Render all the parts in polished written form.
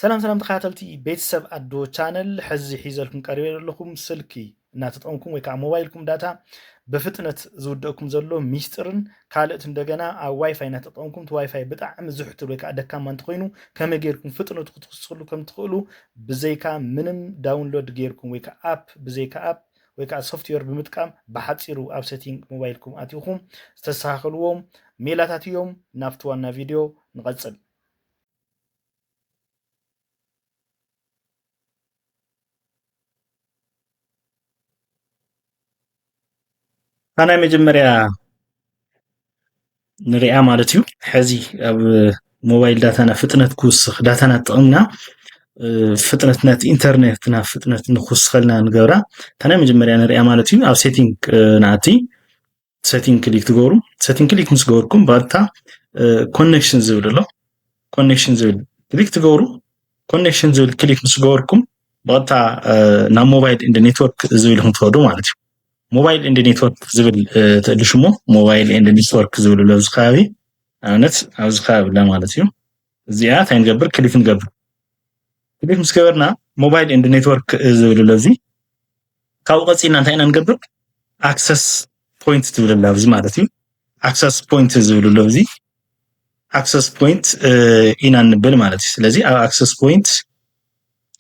ሰላም ሰላም ተኸታተልቲ ቤተሰብ ኣዶ ቻነል ሕዚ ሒዘልኩም ቀሪበ ኣለኩም ስልኪ እናተጠቀምኩም ወይ ከዓ ሞባይልኩም ዳታ በፍጥነት ዝውደአኩም ዘሎ ሚስጥርን ካልእት እንደገና ኣብ ዋይፋይ እናተጠቀምኩም እቲ ዋይፋይ ብጣዕሚ ዝሕትል ወይ ከዓ ደካማ እንተኮይኑ ከመይ ጌርኩም ፍጥነቱ ክትውስኽሉ ከም ትኽእሉ ብዘይካ ምንም ዳውንሎድ ጌርኩም ወይ ከዓ ኣፕ ብዘይካ ኣፕ ወይ ከዓ ሶፍትዌር ብምጥቃም ብሓፂሩ ኣብ ሴቲንግ ሞባይልኩም ኣትይኹም ዝተስተኻኸልዎም ሜላታት እዮም። ናብቲ ዋና ቪድዮ ንቐፅል። أنا مجمريا نريا مالتيو حزي أب موبايل داتانا فتنة كوسخ داتانا تقمنا فتنة نت إنترنتنا فتنة نخص خلنا نقرا تانا مجمريا نريا مالتيو أو سيتينج نعطي سيتينج كليك تقولوا سيتينج كليك مسقوركم بعدها كونكشن زول له كونكشن زول كليك تقولوا كونكشن زول كليك مسقوركم بعدها نا موبايل إن نتورك زولهم تفضوا مالتيو موبايل اند نيتورك زبل تدشمو موبايل اند نيتورك زبل لوز خاوي انت اوز خاوي لا مالتيو زيا تاينغبر كليك نغبر كليك مسكبرنا موبايل اند نيتورك زبل لوزي كاو قصينا انت نغبر اكسس بوينت زبل لوز مالتيو اكسس بوينت زبل لوزي اكسس بوينت اين نبل مالتي سلازي اكسس بوينت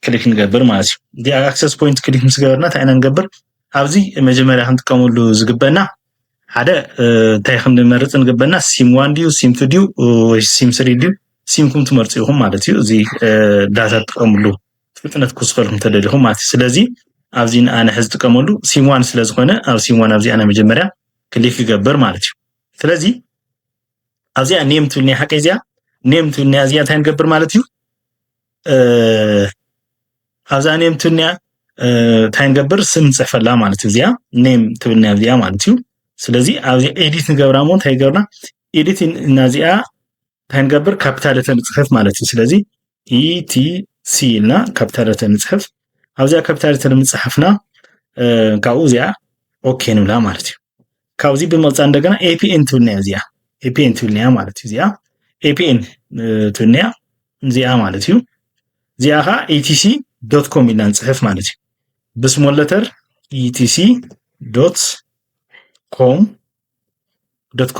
كليك نغبر مالتيو دي اكسس بوينت كليك مسكبرنا تاينا نغبر أبزي مجموعة هم تكملوا زجبنا هذا تايخم نمرت نجبنا سيم 1 ديو سيم 2 ديو وسيم 3 ديو سيم كم تمرتهم مالتيو زي داتا تكملوا فتنة كوسفرهم تدريهم مالتي سلازي أبزين أنا حزت تكملوا سيم 1 سلاز خنا أو سيم 1 أبزي أنا مجموعة كليك يجبر مالتيو سلازي أبزي أنا نيم تولني حكي زيا نيم تولني أزيا تين جبر مالتيو أبزي أنا نيم تولني تاينغبر سم صفلا معناتو زيا نيم تبنا زيا معناتو سلازي اوزي اديت نغبرامون تايغرنا اديت نازيا تاينغبر كابيتال تنصحف معناتو سلازي اي تي سي لنا كابيتال تنصحف اوزي كابيتال تنصحفنا كاو زيا اوكي نبلا معناتو كاوزي بملص عندنا اي بي ان تبنا زيا اي بي ان تبنا معناتو زيا اي بي ان تبنا زيا معناتو زياها etc.com إلى نصحف معناتو بسمول لتر etc.com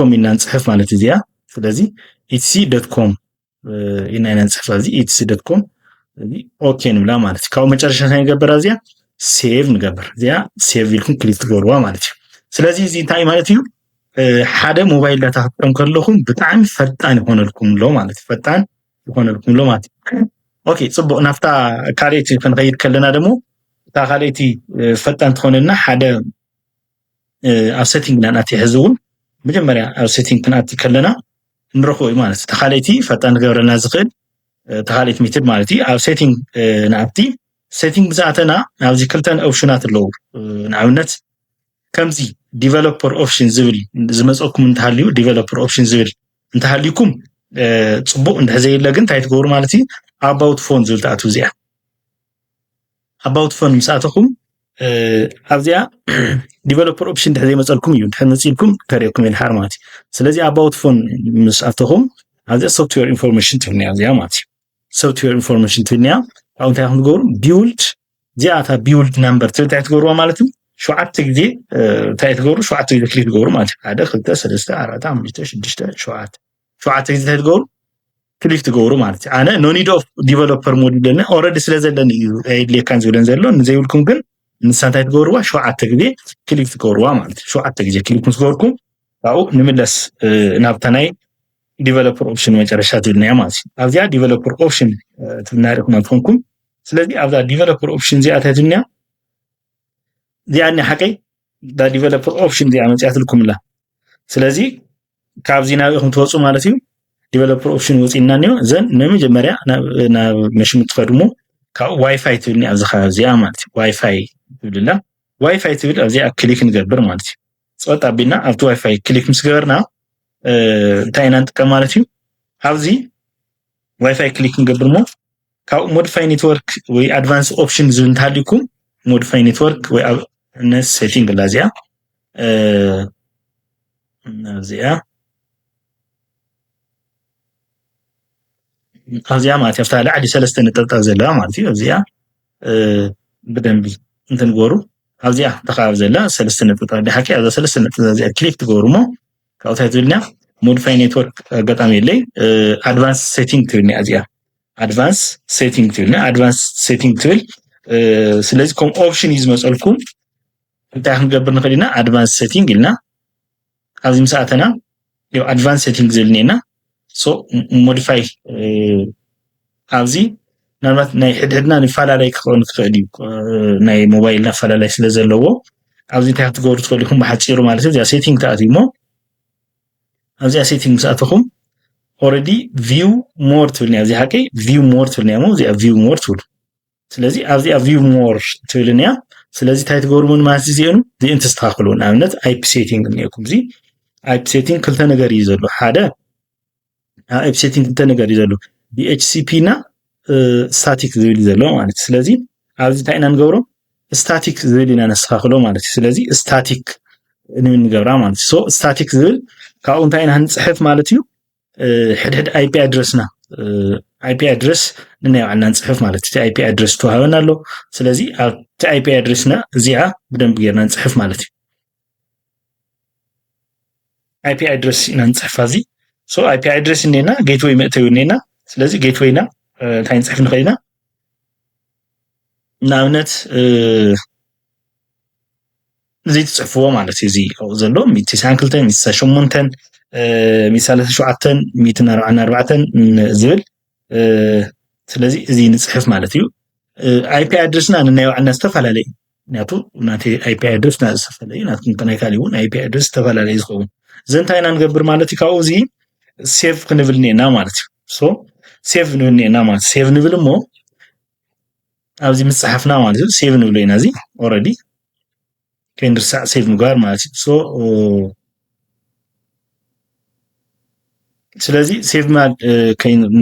إن نصحف مالتي زيا فلازي etc.com إن نصحف فلازي etc.com أوكي نبلا مالتي كاو مجرشة نقبر زيا سيف نقبر زيا سيف يلكم كليك تقولوا مالتي فلازي زي تاي مالتيو حدا موبايل داتا تقوم كلهم بتعم فتان يكون لكم لو مالتي فتان يكون لكم لو مالتي أوكي صبوا نفتا كاريتي كنغير كلنا دمو تاخاليتي فتان تخوننا حدا او سيتينج ناتي حزون مجمريا او سيتينج ناتي كلنا نروحو مالتي تاخاليتي فتان غبرنا زخل تاخاليت ميتر مالتي او سيتينج ناتي سيتينج بزاتنا او ذكرتن اوبشنات لو نعاونت كمزي ديفلوبر اوبشن زبل زمصكم انتحليو ديفلوبر اوبشن زبل انتحليكم صبو انتحزي لغن تايت غور مالتي about phone زلتاتو زيا about phone مساتكم أبزيا developer option ده زي ما سألكم يون حنسيلكم كاريكم الحار ماتي سلازي about phone مساتكم هذا software information تبني أبزيا ماتي software information تبني أو تاخد جور build زي عتا build number تاعت جور ومالتهم شو عتك دي تاعت جور شو عتك دي كليك جور ماتي هذا خلته سلسته أربعة عملته شدشته شو عتك دي تاعت جور كليك تجورو مالتي أنا no need of developer mode لنا already سلازلنا اللي كان زولن زلوا نزيلكم كن نسانتاي تجوروا شو عتقدي كليك تجوروا مالتي شو عتقدي كليك مسجوركم أو نملس نابتناي developer option مجرشات لنا مالتي أبدا developer option تبناركم أنفونكم سلازي أبدا developer option زي أتهدنا زي أني حكي دا developer option زي أمتي أتلكم لا سلازي كابزينا يخم توصل مالتي developer option وصلنا نيو زين نمي جمريا أنا مش متفرمو كواي فاي تبني أزخا زي مالتي واي فاي تبلا واي فاي تبلا أزي كليك نقبر مالتي صوت أبينا أبتو واي فاي كليك مسكرنا تاينا كمالتي هذي واي فاي كليك نقبر مو كاو موديفاي نتورك وي أدفانس أوبشن زين تهلكم موديفاي نتورك وي نس سيتينج لازيا زيا ኣብዚኣ ማለት ኣብታ ላዕሊ ሰለስተ ነጠብጣብ ዘለዋ ማለት እዩ ኣብዚኣ ብደንቢ እንትን ትገብሩ ኣብዚኣ ተኸባቢ ዘላ ሰለስተ ነጠብጣብ ድሓቂ ኣብዛ ሰለስተ ነጠብጣብ እዚኣ ክሊክ ትገብሩ እሞ ካብኡ እንታይ ትብልና ሞዲፋይ ኔትወርክ ኣጋጣሚ የለይ ኣድቫንስ ሴቲንግ ትብልና እዚኣ ኣድቫንስ ሴቲንግ ትብልና ኣድቫንስ ሴቲንግ ትብል ስለዚ ከም ኦፕሽን እዩ ዝመፀልኩም እንታይ ክንገብር ንኽእል ኢና ኣድቫንስ ሴቲንግ ኢልና ኣብዚ ምስ ኣተና ኣድቫንስ ሴቲንግ ዝብል እኒአና ሶ ሞዲፋይ ኣብዚ ምናልባት ናይ ሕድሕድና ንፈላለይ ክኸውን ትኽእል እዩ ናይ ሞባይልና ኣፈላላይ ስለ ዘለዎ ኣብዚ እንታይ ክትገብሩ ትኽእሉ ኢኹም ብሓፂሩ ማለት እዩ እዚኣ ሴቲንግ ተኣትዩ እሞ ኣብዚኣ ሴቲንግ ምስ ኣተኹም ኦልሬዲ ቪው ሞር ትብልኒ ኣብዚ ሓቂ ቪው ሞር ትብልኒ እሞ እዚኣ ቪው ሞር ትብሉ ስለዚ ኣብዚኣ ቪው ሞር ትብልን እያ ስለዚ እንታይ ትገብሩ ማለት እዚአኑ እዚአን ተስተኻኽሉ ንኣብነት ኣይፒ ሴቲንግ እኒአኩም እዚ ኣይፒ ሴቲንግ ክልተ ነገር እዩ ዘሎ ሓደ ኣይፒ ሴቲንግ ክልተ ነገር እዩ ዘሎ ዲኤችሲፒ እና ስታቲክ ዝብል ዘሎ ማለት እዩ ስለዚ ኣብዚ እንታይ ኢና ንገብሮ ስታቲክ ዝብል ኢና ነስተኻኽሎ ማለት እዩ ስለዚ ስታቲክ ንገብራ ማለት እዩ ሶ ስታቲክ ዝብል ካብኡ እንታይ ኢና ንፅሕፍ ማለት እዩ ሕድሕድ ኣይፒ ኣድረስና ኣይፒ ኣድረስ ንናይ ባዕልና ንፅሕፍ ማለት እዩ እቲ ኣይፒ ኣድረስ ተዋህበና ኣሎ ስለዚ ኣብቲ ኣይፒ ኣድረስና እዚኣ ብደንቢ ጌርና ንፅሕፍ ማለት እዩ ኣይፒ ኣድረስ ኢና ንፅሕፋ እዚ ሶ ኣይፒ ኣድረስ እኒአና ጌትዌይ መእተዊ እኒአና ስለዚ ጌትዌይና እንታይ ንፅሕፍ ንኽእል ኢና ንኣብነት እዚ ትፅሕፍዎ ማለት እዩ እዚ ዘሎ 192 168 137 144 ዝብል ስለዚ እዚ ንፅሕፍ ማለት እዩ ኣይፒ ኣድረስና ንናይ ባዕልና ዝተፈላለዩ ምክንያቱ ናቲ ኣይፒ ኣድረስ ዝተፈላለዩ ናትኩም ናይ ካሊእ እውን ኣይፒ ኣድረስ ዝተፈላለዩ ዝኸውን እዚ እንታይ ኢና ንገብር ማለት እዩ ካብኡ እዚ ሴቭ ክንብል እኒአና ማለት እዩ ሶ ሴቭ ንብል እኒአና ማለት ሴቭ ንብል እሞ ኣብዚ ምፅሓፍና ማለት እዩ ሴቭ ንብሎ ኢና እዚ ኦልሬዲ ከይንርሳዕ ሴቭ ምግባር ማለት እዩ ሶ ስለዚ ሴቭ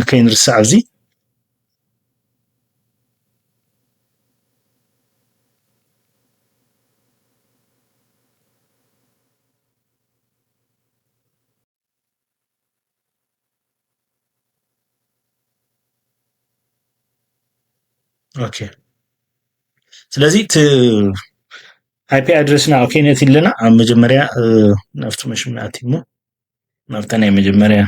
ከይንርሳዕ ኣብዚ ኦኬ ስለዚ እቲ ኣይፒ ኣድረስና ኦኬ ነቲ ኣለና ኣብ መጀመርያ ናብቲ መሽን ኣትዩ እሞ ናብታ ናይ መጀመርያ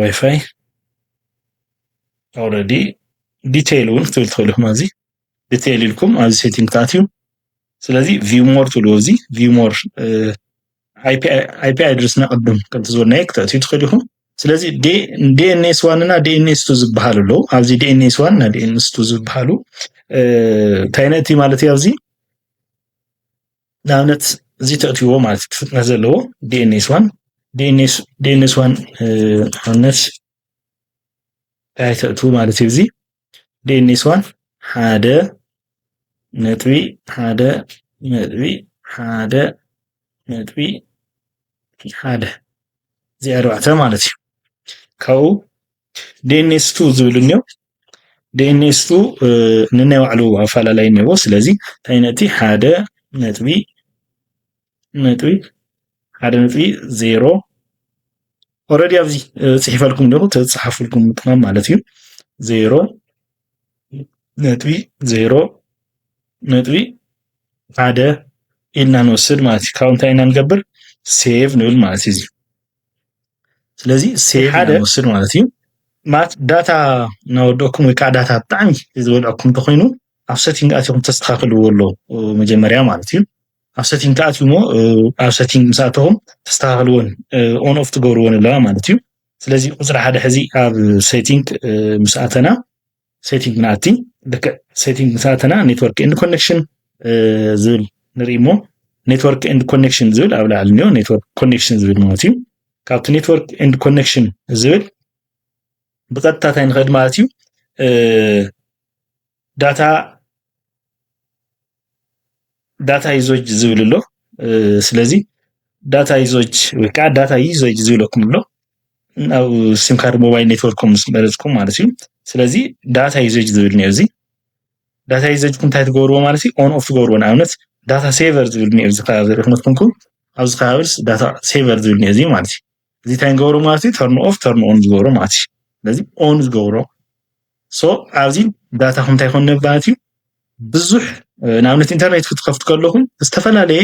ዋይፋይ ኦልሬዲ ዲቴይል እውን ክትብል ትኽእሉ ኢኹም ኣብዚ ዲቴይል ኢልኩም ኣብዚ ሴቲንግ ተኣትዩ ስለዚ ቪው ሞር ትብልዎ እዚ ቪው ሞር ኣይፒ ኣድረስና ቅድም ከምቲ ዝበልናዮ ክትኣትዩ ትኽእሉ ኢኹም ስለዚ ዲኤንኤስ ዋን እና ዲኤንኤስ ቱ ዝበሃሉ ኣለዉ ኣብዚ ዲኤንኤስ ዋን እና ዲኤንኤስ ቱ ዝበሃሉ እንታይ ነእቲ ማለት እዩ ኣብዚ ንኣብነት እዚ ተእትይዎ ማለት እዩ ፍጥነት ዘለዎ ዲኤንኤስ ዋን ዲኤንኤስ ዋን ንኣብነት እንታይ ተእትዉ ማለት እዩ እዚ ዲኤንኤስ ዋን ሓደ ነጥቢ ሓደ ነጥቢ ሓደ ነጥቢ ሓደ እዚ ኣርባዕተ ማለት እዩ ካብኡ ዲኤንኤስ ቱ ዝብል እኒኦ ዲኤንኤስ ቱ ንናይ ባዕሉ ኣፈላላይ እኒአዎ ስለዚ እንታይ ነቲ ሓደ ነጥቢ ሓደ ነጥቢ ዜሮ ኦልሬዲ ኣብዚ ፅሒፈልኩም ዲኹ ተፅሓፍልኩም ምጥቃም ማለት እዩ ዜሮ ነጥቢ ዜሮ ነጥቢ ሓደ ኢልና ንወስድ ማለት እዩ ካብኡ እንታይ ኢና ንገብር ሴቭ ንብል ማለት እዩ እዚ ስለዚ ሴቭ ሓደ ንወስድ ማለት እዩ ማለት ዳታ እናወደአኩም ወይ ከዓ ዳታ ብጣዕሚ ዝበልዐኩም እንተኮይኑ ኣብ ሴቲንግ ኣትኹም ተስተኻኽልዎ ኣሎ መጀመርያ ማለት እዩ ኣብ ሴቲንግ ተኣትዩ እሞ ኣብ ሴቲንግ ምስ ኣተኹም ተስተኻኽልዎን ኦን ኦፍ ትገብርዎን ኣለዋ ማለት እዩ ስለዚ ቁፅሪ ሓደ ሕዚ ኣብ ሴቲንግ ምስ ኣተና ሴቲንግ ንኣቲ ልክዕ ሴቲንግ ምስ ኣተና ኔትወርክ ኤንድ ኮኔክሽን ዝብል ንርኢ እሞ ኔትወርክ ኤንድ ኮኔክሽን ዝብል ኣብ ላዕሊ እኒኦ ኔትወርክ ኮኔክሽን ዝብል ማለት እዩ ካብቲ ኔትወርክ ኤንድ ኮኔክሽን ዝብል ብቀጥታ እንታይ ንኸድ ማለት እዩ ዳታ ዩዞጅ ዝብል ኣሎ ስለዚ ዳታ ዩዞጅ ወይ ከዓ ዳታ ዩዞጅ ዝብለኩም ኣሎ ኣብ ሲም ካርድ ሞባይል ኔትወርክኩም ምስ መረፅኩም ማለት እዩ ስለዚ ዳታ ዩዞጅ ዝብል እኒኦ እዚ ዳታ ዩዞጅኩም እንታይ ትገብርዎ ማለት እዩ ኦን ኦፍ ትገብርዎ ንኣብነት ዳታ ሴቨር ዝብል እኒኦ እዚ ካብ ዘሪእኹም ኣብዚ ከባቢስ ዳታ ሴቨር ዝብል እኒአ እዚ ማለት እዩ እዚ እንታይ ንገብሮ ማለት እዩ ተርን ኦፍ ተርን ኦን ዝገብሮ ማለት እዩ ስለዚ ኦን ዝገብሮ ሶ ኣብዚ ዳታ እንታይ ይኮን ማለት እዩ ብዙሕ ንኣብነት ኢንተርኔት ክትከፍቱ ከለኹም ዝተፈላለየ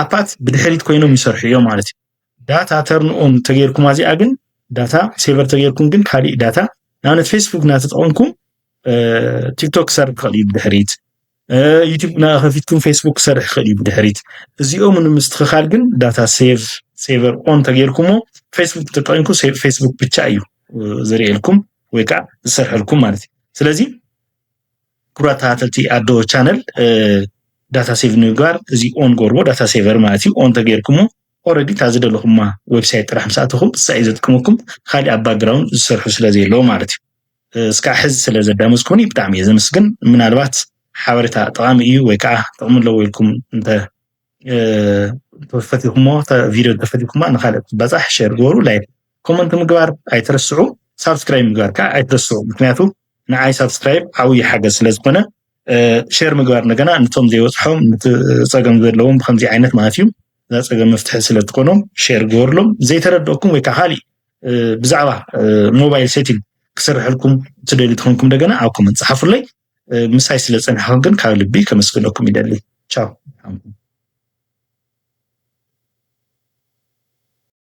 ኣፓት ብድሕሪት ኮይኖም ይሰርሑ እዮም ማለት እዩ ዳታ ተርን ኦን ተገይርኩም እዚኣ ግን ዳታ ሴቨር ተገይርኩም ግን ካሊእ ዳታ ንኣብነት ፌስቡክ እናተጠቀምኩም ቲክቶክ ክሰርሕ ይኽእል እዩ ብድሕሪት ዩቲዩብ እናኸፊትኩም ፌስቡክ ክሰርሕ ይኽእል እዩ ብድሕሪት እዚኦም ንምስትኽኻል ግን ዳታ ሴቨር ኦን ተገይርኩሞ ፌስቡክ ተጠቂምኩም ፌስቡክ ብቻ እዩ ዘርእየልኩም ወይ ከዓ ዝሰርሐልኩም ማለት እዩ ስለዚ ክቡራት ተኸታተልቲ ኣዶ ቻነል ዳታ ሴቭ ንምግባር እዚ ኦን ገርቦ ዳታ ሴቨር ማለት እዩ ኦን ተገይርኩሞ ኦልሬዲ እታ ዝደለኹማ ዌብሳይት ጥራሕ ምስ ኣተኹም እሳ እዩ ዘጥቅመኩም ካሊእ ኣብ ባክግራውንድ ዝሰርሑ ስለዘየለዎ ማለት እዩ እስካዕ ሕዚ ስለ ዘዳመፅኩኒ ብጣዕሚ እየ ዘመስግን ምናልባት ሓበሬታ ጠቃሚ እዩ ወይ ከዓ ጥቅሚ ኣለዎ ኢልኩም ተፈቲኩሞ ቪድዮ ተፈቲኩማ ንኻልኦት ክትበፃሕ ሼር ግበሩ ላይክ ኮመንት ምግባር ኣይትረስዑ ሳብስክራይብ ምግባር ከዓ ኣይትረስዑ ምክንያቱ ንዓይ ሳብስክራይብ ዓብይ ሓገዝ ስለ ዝኾነ ሼር ምግባር እንደገና ነቶም ዘይበፅሖም ፀገም ዘለዎም ብከምዚ ዓይነት ማለት እዩ እዛ ፀገም መፍትሒ ስለ ትኮኖም ሼር ግበርሎም ዘይተረድአኩም ወይ ከዓ ካሊእ ብዛዕባ ሞባይል ሴቲንግ ክሰርሐልኩም ትደልዩ ትኾንኩም እንደገና ኣብ ኮመንት ፀሓፉለይ ምሳይ ስለ ፀኒሕኩም ግን ካብ ልቢ ከመስግነኩም ይደሊ ቻው